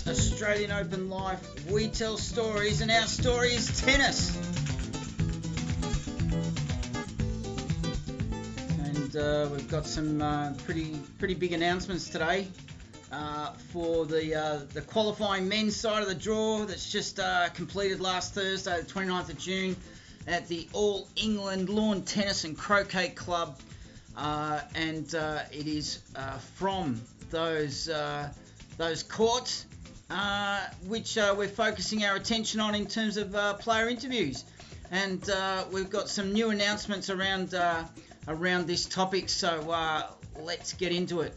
Australian Open Life, we tell stories, and our story is tennis. And we've got some pretty big announcements today for the qualifying men's side of the draw that's just completed last Thursday, the 29th of June, at the All England Lawn Tennis and Croquet Club, and it is from those courts which we're focusing our attention on in terms of player interviews, and we've got some new announcements around this topic, so let's get into it.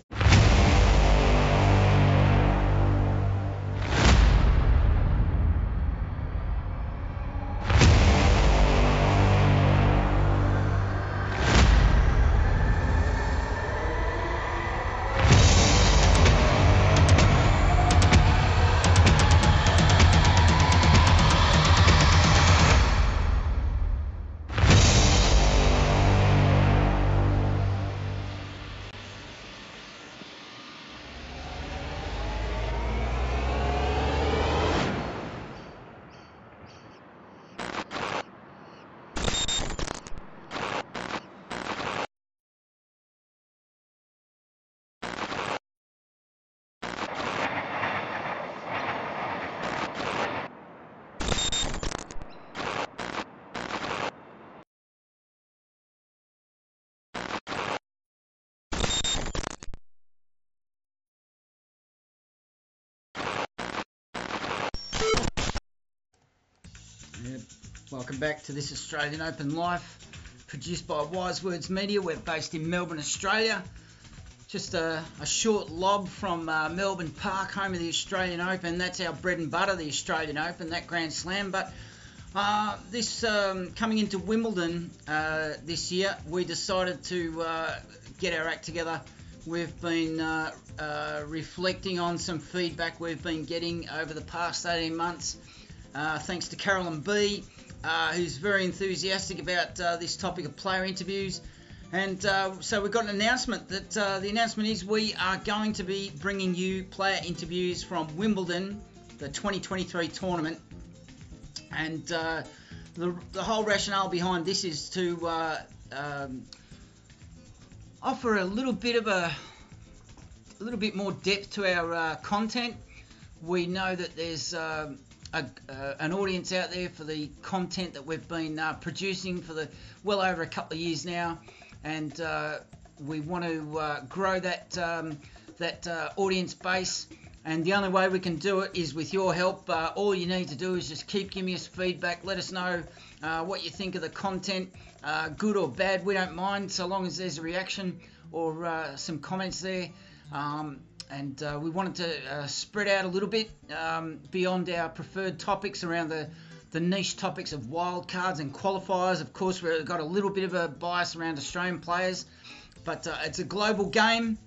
Welcome back to this Australian Open Life, produced by Wise Words Media. We're based in Melbourne, Australia. Just a short lob from Melbourne Park, home of the Australian Open. That's our bread and butter, the Australian Open, that Grand Slam. But this coming into Wimbledon this year, we decided to get our act together. We've been reflecting on some feedback we've been getting over the past 18 months. Thanks to Carolyn B, who's very enthusiastic about this topic of player interviews. And so we've got an announcement that the announcement is we are going to be bringing you player interviews from Wimbledon, the 2023 tournament. And the whole rationale behind this is to offer a little bit more depth to our content. We know that there's an audience out there for the content that we've been producing for well over a couple of years now, and we want to grow that audience base, and the only way we can do it is with your help. All you need to do is just keep giving us feedback. Let us know what you think of the content, good or bad, we don't mind, so long as there's a reaction or some comments there. And we wanted to spread out a little bit beyond our preferred topics around the niche topics of wildcards and qualifiers. Of course, we've got a little bit of a bias around Australian players, but it's a global game,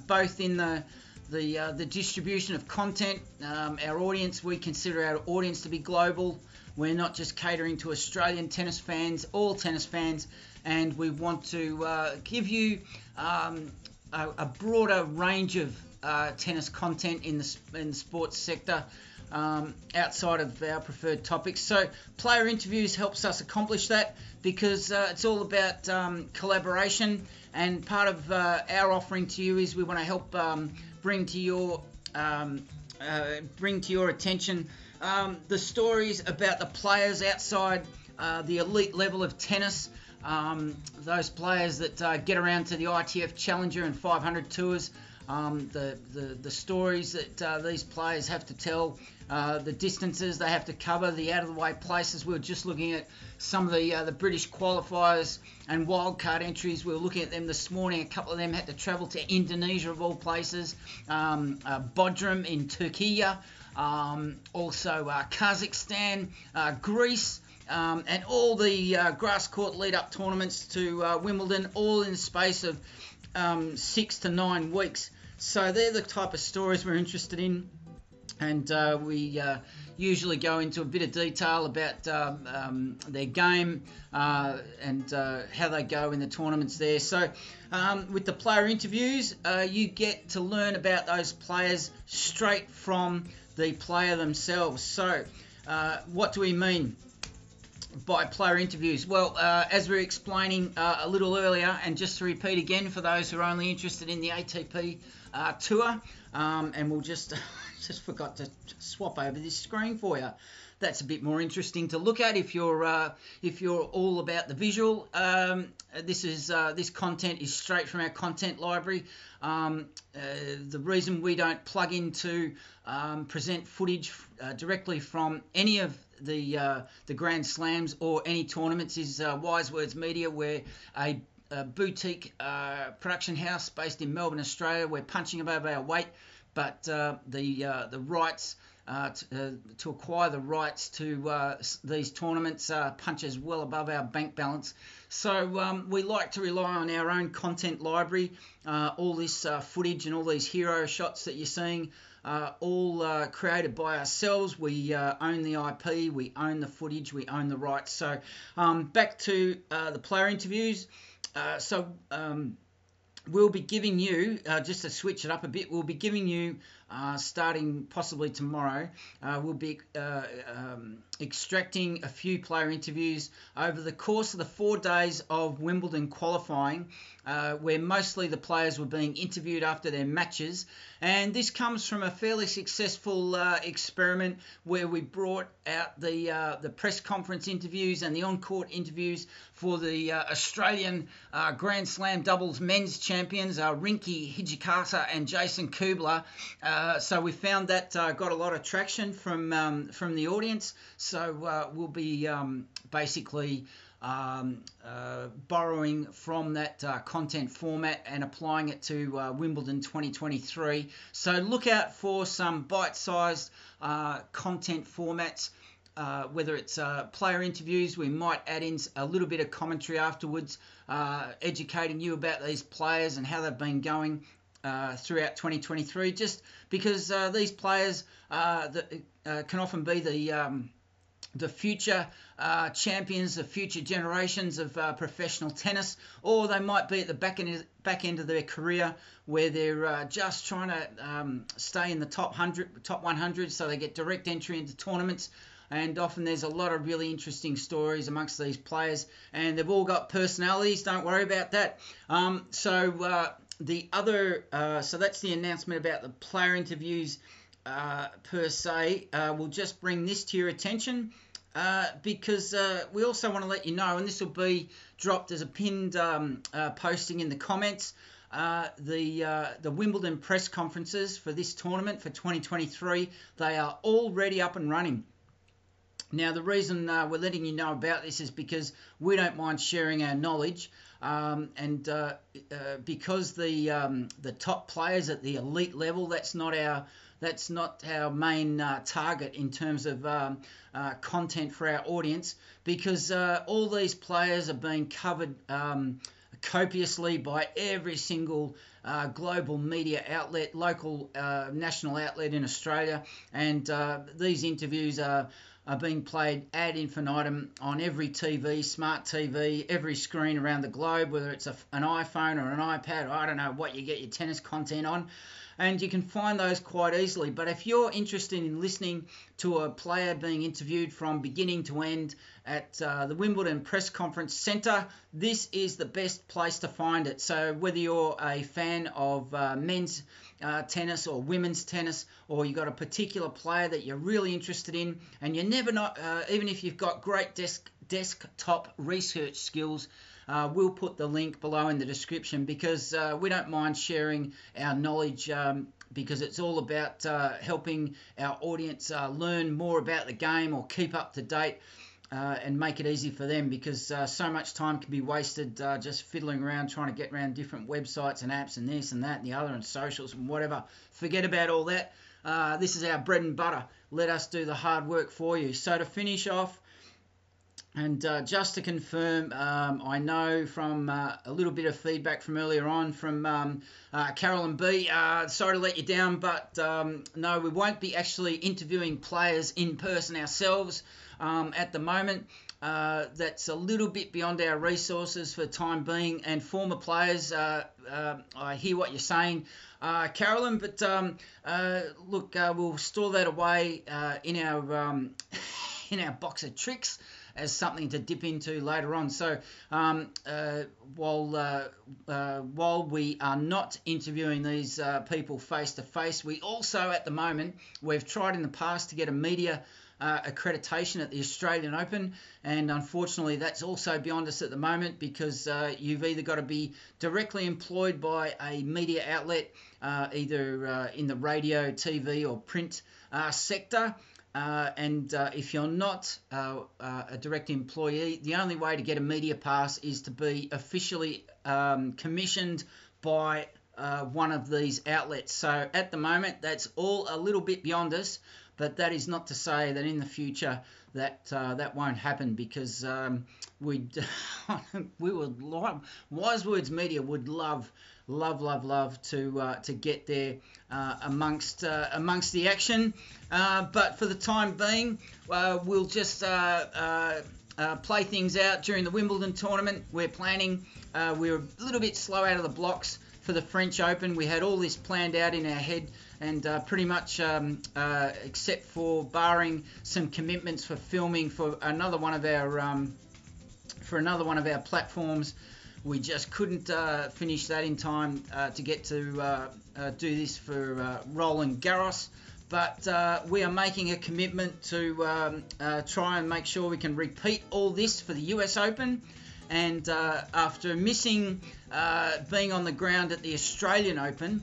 both in the distribution of content. Our audience, we consider our audience to be global. We're not just catering to Australian tennis fans, all tennis fans, and we want to give you a broader range of tennis content in the sports sector outside of our preferred topics. So player interviews helps us accomplish that, because it's all about collaboration, and part of our offering to you is we want to help bring to your attention the stories about the players outside the elite level of tennis. Those players that get around to the ITF Challenger and 500 tours, the stories that these players have to tell, the distances they have to cover, the out-of-the-way places. We were just looking at some of the British qualifiers and wildcard entries. We were looking at them this morning. A couple of them had to travel to Indonesia, of all places, Bodrum in Turkey, also Kazakhstan, Greece, and all the grass court lead-up tournaments to Wimbledon, all in the space of 6 to 9 weeks. So they're the type of stories we're interested in, and we usually go into a bit of detail about their game and how they go in the tournaments there. So with the player interviews, you get to learn about those players straight from the player themselves. So what do we mean by player interviews? Well, as we were explaining a little earlier, and just to repeat again for those who are only interested in the ATP tour, and we'll just forgot to swap over this screen for you. That's a bit more interesting to look at if you're all about the visual. This content is straight from our content library. The reason we don't plug into present footage directly from any of the Grand Slams or any tournaments is Wise Words Media. We're a boutique production house based in Melbourne, Australia. We're punching above our weight, but the rights to acquire the rights to these tournaments punches well above our bank balance. So we like to rely on our own content library. All this footage and all these hero shots that you're seeing, all created by ourselves. We own the IP, we own the footage, we own the rights. So back to the player interviews. We'll be giving you, just to switch it up a bit, we'll be giving you, starting possibly tomorrow, we'll be extracting a few player interviews over the course of the 4 days of Wimbledon qualifying, where mostly the players were being interviewed after their matches. And this comes from a fairly successful experiment where we brought out the press conference interviews and the on-court interviews for the Australian Grand Slam doubles men's champions, Rinky Hijikata and Jason Kubler. So we found that got a lot of traction from the audience. So we'll be basically borrowing from that content format and applying it to Wimbledon 2023. So look out for some bite-sized content formats, whether it's player interviews. We might add in a little bit of commentary afterwards, educating you about these players and how they've been going throughout 2023, just because these players can often be the future champions, the future generations of professional tennis, or they might be at the back end of their career where they're just trying to stay in the top 100, so they get direct entry into tournaments. And often there's a lot of really interesting stories amongst these players, and they've all got personalities. Don't worry about that. So that's the announcement about the player interviews per se. We'll just bring this to your attention because we also want to let you know, and this will be dropped as a pinned posting in the comments, the Wimbledon press conferences for this tournament for 2023, they are already up and running. Now, the reason we're letting you know about this is because we don't mind sharing our knowledge, and because the top players at the elite level, that's not our main target in terms of content for our audience, because all these players are being covered copiously by every single global media outlet, local national outlet in Australia, and these interviews are being played ad infinitum on every TV, smart TV, every screen around the globe, whether it's an iPhone or an iPad, or I don't know what you get your tennis content on. And you can find those quite easily. But if you're interested in listening to a player being interviewed from beginning to end at the Wimbledon Press Conference Centre, this is the best place to find it. So whether you're a fan of men's tennis or women's tennis, or you've got a particular player that you're really interested in, and you're never not, even if you've got great desktop research skills, we'll put the link below in the description, because we don't mind sharing our knowledge, because it's all about helping our audience learn more about the game or keep up to date, and make it easy for them, because so much time can be wasted just fiddling around trying to get around different websites and apps and this and that and the other and socials and whatever. Forget about all that. This is our bread and butter. Let us do the hard work for you. So to finish off, and just to confirm, I know from a little bit of feedback from earlier on from Carolyn B, sorry to let you down, but no, we won't be actually interviewing players in person ourselves at the moment. That's a little bit beyond our resources for the time being. And former players, I hear what you're saying, Carolyn, but look, we'll store that away in our box of tricks as something to dip into later on. So while we are not interviewing these people face to face, we also at the moment, we've tried in the past to get a media accreditation at the Australian Open, and unfortunately that's also beyond us at the moment, because you've either got to be directly employed by a media outlet, either in the radio, TV or print sector, and if you're not a direct employee, the only way to get a media pass is to be officially commissioned by one of these outlets. So at the moment that's all a little bit beyond us, but that is not to say that in the future that that won't happen, because we would love, Wise Words Media would love to get there amongst the action, but for the time being, we'll just play things out during the Wimbledon tournament. We're planning, we're a little bit slow out of the blocks for the French Open. We had all this planned out in our head, and pretty much except for barring some commitments for filming for another one of our platforms, we just couldn't finish that in time to get to do this for Roland Garros. But we are making a commitment to try and make sure we can repeat all this for the US Open. And after missing being on the ground at the Australian Open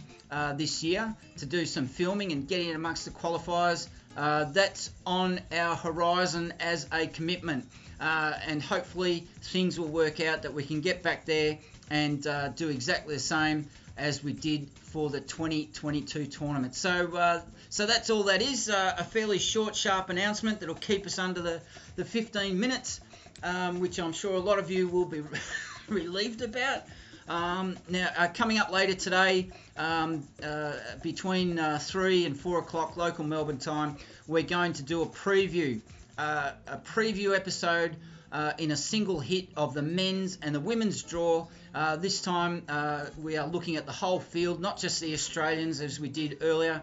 this year to do some filming and getting in amongst the qualifiers, that's on our horizon as a commitment. And hopefully things will work out that we can get back there and do exactly the same as we did for the 2022 tournament. So that's all that is, a fairly short, sharp announcement that'll keep us under the 15 minutes. Which I'm sure a lot of you will be relieved about. Now, coming up later today, between 3 and 4 o'clock local Melbourne time, we're going to do a preview episode in a single hit of the men's and the women's draw. This time we are looking at the whole field, not just the Australians as we did earlier,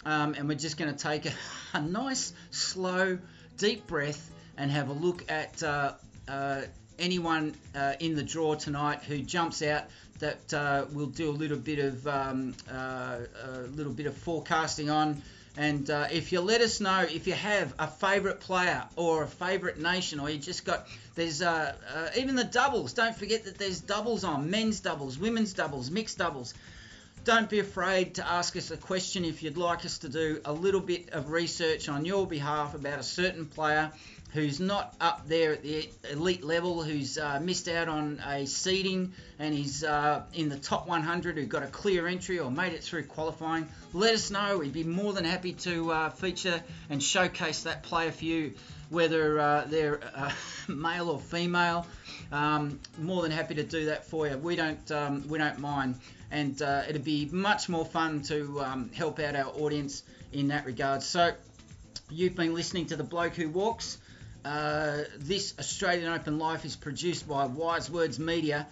and we're just going to take a nice, slow, deep breath and have a look at anyone in the draw tonight who jumps out that we'll do a little bit of forecasting on. And if you let us know if you have a favourite player or a favourite nation, or you just got, there's even the doubles. Don't forget that there's doubles on, men's doubles, women's doubles, mixed doubles. Don't be afraid to ask us a question if you'd like us to do a little bit of research on your behalf about a certain player who's not up there at the elite level, who's missed out on a seeding and he's in the top 100, who got a clear entry or made it through qualifying. Let us know. We'd be more than happy to feature and showcase that player for you, whether they're male or female. More than happy to do that for you. We don't mind, and it'd be much more fun to help out our audience in that regard. So you've been listening to The Bloke Who Walks. This Australian Open Life is produced by Wise Words Media.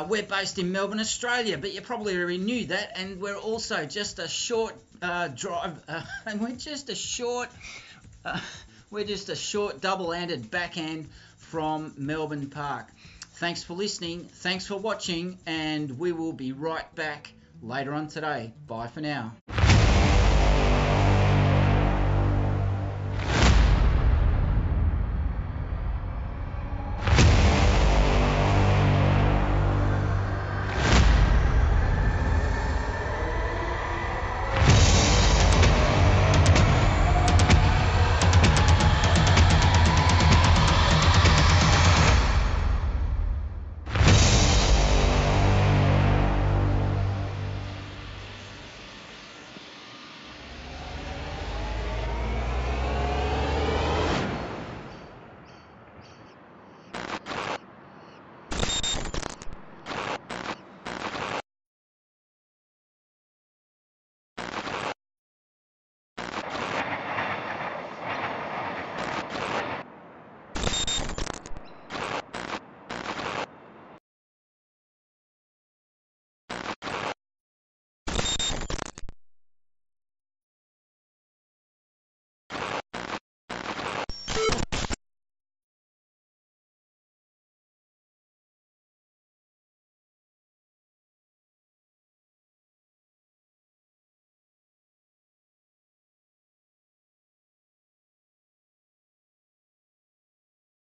We're based in Melbourne, Australia, but you probably already knew that, and we're also just a short drive, and we're just a short double-handed backhand from Melbourne Park. Thanks for listening, thanks for watching, and we will be right back later on today. Bye for now.